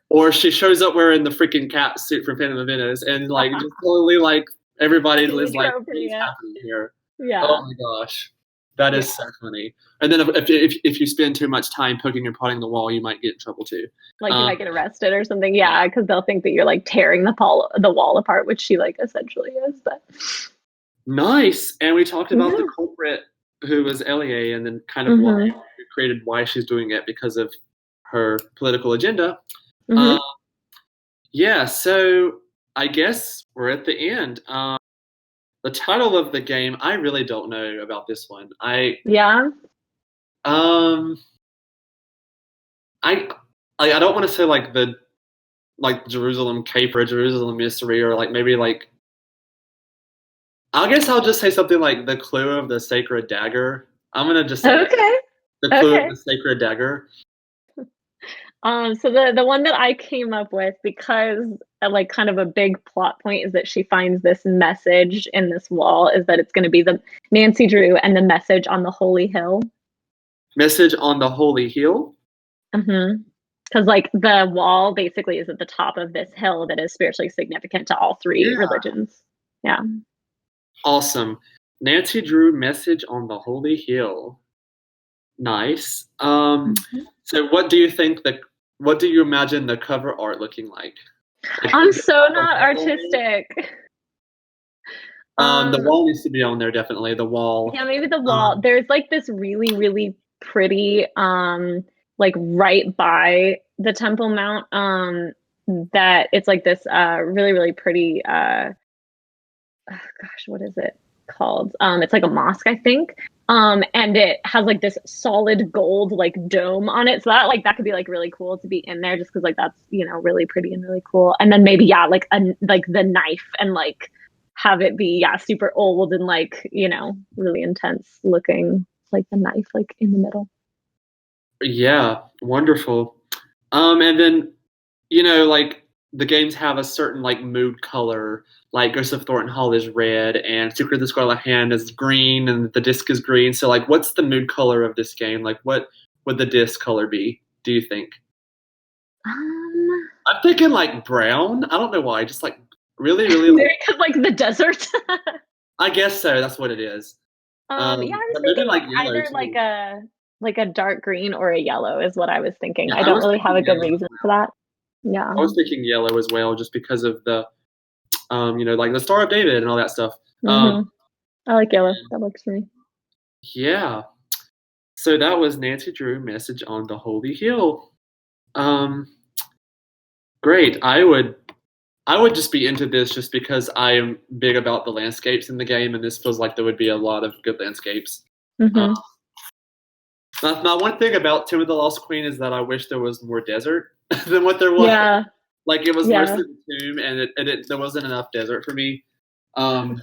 A: Or she shows up wearing the freaking cat suit from Phantom of Menace and like just totally like everybody is like, what's happening here?
B: Yeah.
A: Oh my gosh, that is so funny. And then if you spend too much time poking and prodding the wall, you might get in trouble too.
B: Like you might get arrested or something. Yeah, because they'll think that you're like tearing the wall apart, which she like essentially is. But
A: nice. And we talked about the culprit who was Elia, and then kind of why created why she's doing it because of her political agenda. Yeah. So I guess we're at the end. The title of the game, I really don't know about this one. I don't want to say like Jerusalem Caper, Jerusalem Mystery, or like maybe like I guess I'll just say something like the clue of the sacred dagger. I'm gonna just say the clue of the sacred dagger.
B: So the one that I came up with, because like kind of a big plot point is that she finds this message in this wall, is that it's going to be the Nancy Drew and the message on the holy hill.
A: Message on the holy hill?
B: Because like the wall basically is at the top of this hill that is spiritually significant to all three religions. Yeah.
A: Awesome. Nancy Drew, message on the holy hill. Nice. So what do you imagine the cover art looking like?
B: I'm so not artistic.
A: The wall needs to be on there, definitely. The wall.
B: Yeah, maybe the wall. There's like this really, really pretty, like right by the Temple Mount, that it's like this really, really pretty, gosh, what is it called? It's like a mosque, I think. And it has like this solid gold like dome on it. So that could be like really cool to be in there just because like that's, really pretty and really cool. And then maybe, yeah, like the knife and like have it be, yeah, super old and like, really intense looking, like the knife like in the middle.
A: Yeah, wonderful. And then, like the games have a certain like mood color. Like Ghost of Thornton Hall is red, and Secret of the Scarlet Hand is green, and the disc is green. So, like, what's the mood color of this game? Like, what would the disc color be? Do you think?
B: Um,
A: I'm thinking like brown. I don't know why. Just like really, really.
B: Maybe because like the desert.
A: I guess so. That's what it is.
B: Yeah, I was
A: But maybe
B: thinking
A: like
B: like
A: yellow
B: either
A: too.
B: like a dark green or a yellow is what I was thinking.
A: Yeah,
B: I
A: I
B: don't
A: was
B: really have
A: thinking
B: a good
A: yellow.
B: reason for that. Yeah.
A: I was thinking yellow as well, just because of the, like the Star of David and all that stuff. Um,
B: I like yellow. That looks for me.
A: yeah. So that was Nancy Drew message on the Holy Hill. Um, great. I would just be into this just because I am big about the landscapes in the game, and this feels like there would be a lot of good landscapes. Uh,
B: Hmm.
A: my one thing about Tomb of the Lost Queen is that I wish there was more desert than what there was.
B: Yeah.
A: Like it was
B: Yeah.
A: mostly the tomb, and there wasn't enough desert for me. Um,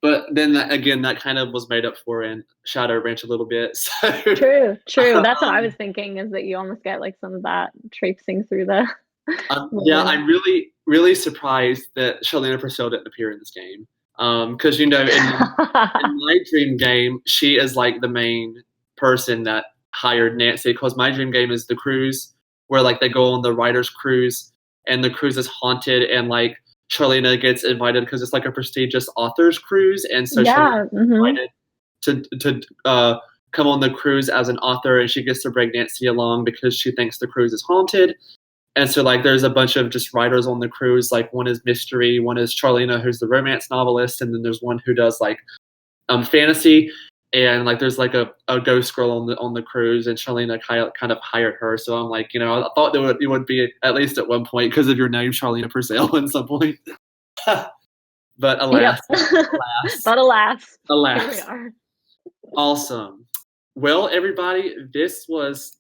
A: but then again, that kind of was made up for in Shadow Ranch a little bit. So
B: True. True. That's what I was
A: um,
B: thinking is that you almost get like some of that traipsing through the
A: yeah,
B: wilderness.
A: I'm really really surprised that Charlene Purcell didn't appear in this game. Because in my dream game, she is like the main person that hired Nancy. Because my dream game is the cruise, where like they go on the writer's cruise, and the cruise is haunted, and like Charlena gets invited because it's like a prestigious author's cruise, and so Charlena
B: Yeah.
A: gets invited to come on the cruise as an author, and she gets to bring Nancy along because she thinks the cruise is haunted. And so like there's a bunch of just writers on the cruise. Like one is mystery, one is Charlena, who's the romance novelist, and then there's one who does like fantasy. And like there's like a ghost girl on the cruise, and Charlena kind of hired her. So I'm like, I thought it would be at least at one point because of your name, Charlena Purcell, at some point. But
B: Yep.
A: alas, alas,
B: But alas, here we
A: alas.
B: are.
A: Awesome. Well, everybody, this was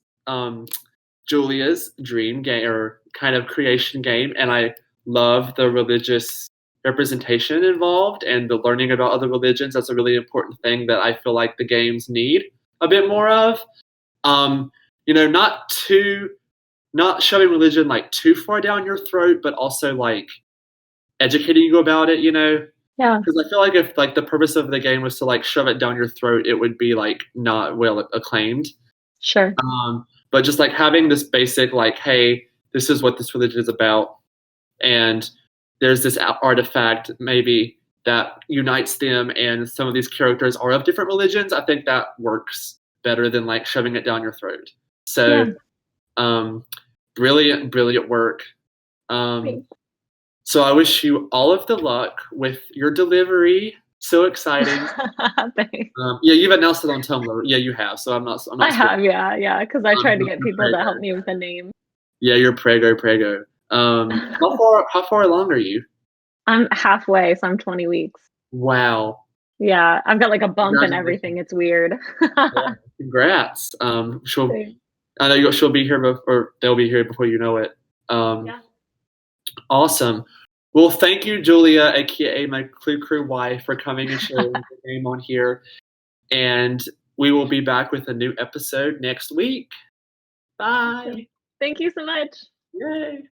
A: Julia's dream game or kind of creation game, and I love the religious representation involved and the learning about other religions. That's a really important thing that I feel like the games need a bit more of. Not not shoving religion like too far down your throat, but also like educating you about it.
B: Yeah.
A: Because I feel like if like the purpose of the game was to like shove it down your throat, it would be like not well acclaimed.
B: Sure.
A: But just like having this basic like, hey, this is what this religion is about, and there's this artifact maybe that unites them, and some of these characters are of different religions. I think that works better than like shoving it down your throat. So,
B: Yeah.
A: Brilliant, brilliant work.
B: Great.
A: So I wish you all of the luck with your delivery. So exciting.
B: Thanks.
A: Yeah, you've announced it on Tumblr. Yeah, you have. So I'm not. I'm
B: I
A: not.
B: have, yeah, yeah, because I tried to get
A: You're
B: people to
A: prego.
B: help me with the name.
A: Yeah, you're prego, prego. How far along are you?
B: I'm halfway, so I'm 20 weeks.
A: Wow.
B: Yeah, I've got like a bump and everything.
A: Congratulations.
B: It's weird.
A: Yeah, congrats.
B: Thanks.
A: I know she'll be here or they'll be here before you know it. Um,
B: Yeah.
A: awesome. Well, thank you, Julia, aka my Clue Crew wife, for coming and sharing the game on here. And we will be back with a new episode next week. Bye.
B: Thank you so much.
A: Yay.